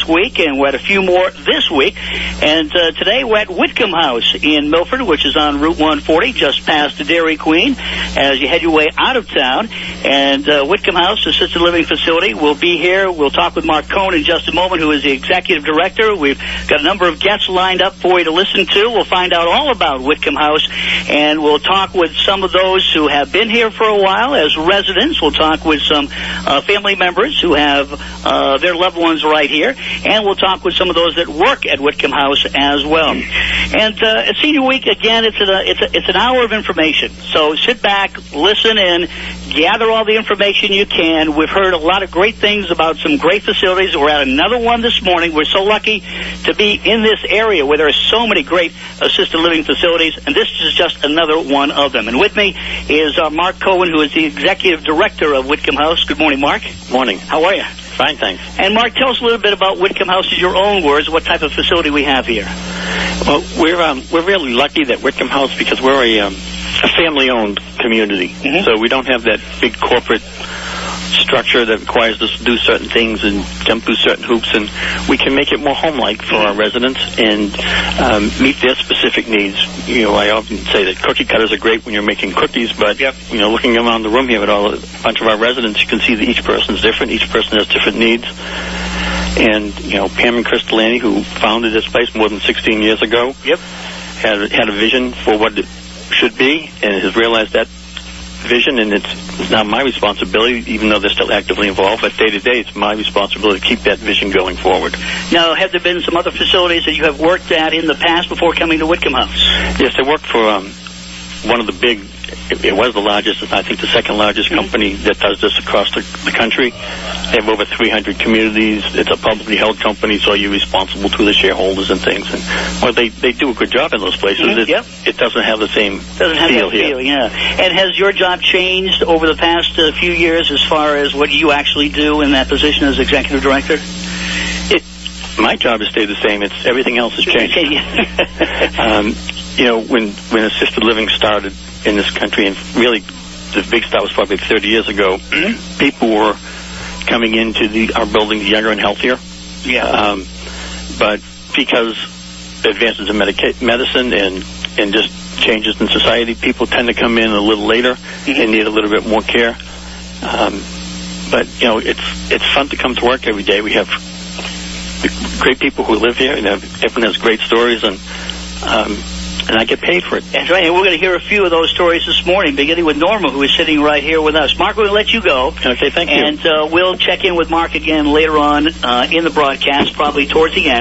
last week, and we had a few more this week. And today we're at Whitcomb House in Milford, which is on Route 140, just past the Dairy Queen, as you head your way out of town. And Whitcomb House, assisted living facility, will be here. We'll talk with Marc Cohen in just a moment, who is the executive director. We've got a number of guests lined up for you to listen to. We'll find out all about Whitcomb House, and we'll talk with some of those who have been here for a while as residents. We'll talk with some family members who have their loved ones right here, and we'll talk with some of those that work at Whitcomb House as well. And at Senior Week, again, it's an hour of information. So sit back, listen in, gather all the information you can. We've heard a lot of great things about some great facilities. We're at another one this morning. We're so lucky to be in this area where there are so many great assisted living facilities, and this is just another one of them. And with me is Marc Cohen, who is the executive director of Whitcomb House. Good morning, Marc. Morning. How are you? Fine, thanks. And Marc, tell us a little bit about Whitcomb House in your own words. What type of facility we have here? Well, we're really lucky that Whitcomb House, because we're a family-owned community, so we don't have that big corporate structure that requires us to do certain things and jump through certain hoops, and we can make it more home-like for our residents and meet their specific needs. You know, I often say that cookie cutters are great when you're making cookies, but you know, looking around the room here at a bunch of our residents, you can see that each person's different. Each person has different needs. And you know, Pam and Chris Delaney, who founded this place more than 16 years ago, had a vision for what it should be, and has realized that vision, and it's now my responsibility, even though they're still actively involved, but day to day it's my responsibility to keep that vision going forward. Now, have there been some other facilities that you have worked at in the past before coming to Whitcomb House? Yes, I worked for one of the big, it was the largest, I think the second largest company that does this across the country. They have over 300 communities. It's a publicly held company, so you're responsible to the shareholders and things. And well, they do a good job in those places. It doesn't have the same feel here. And has your job changed over the past few years as far as what you actually do in that position as executive director? My job has stayed the same. It's everything else has changed. You know, when assisted living started in this country, and really the big start was probably 30 years ago, people were coming into our buildings younger and healthier. But because advances in medicine and just changes in society, people tend to come in a little later and need a little bit more care. But you know, it's fun to come to work every day. We have great people who live here, and everyone has great stories, and I get paid for it. That's right, and we're going to hear a few of those stories this morning, beginning with Norma, who is sitting right here with us. Marc, we're going to let you go. Okay, thank you. And we'll check in with Marc again later on in the broadcast, probably towards the end.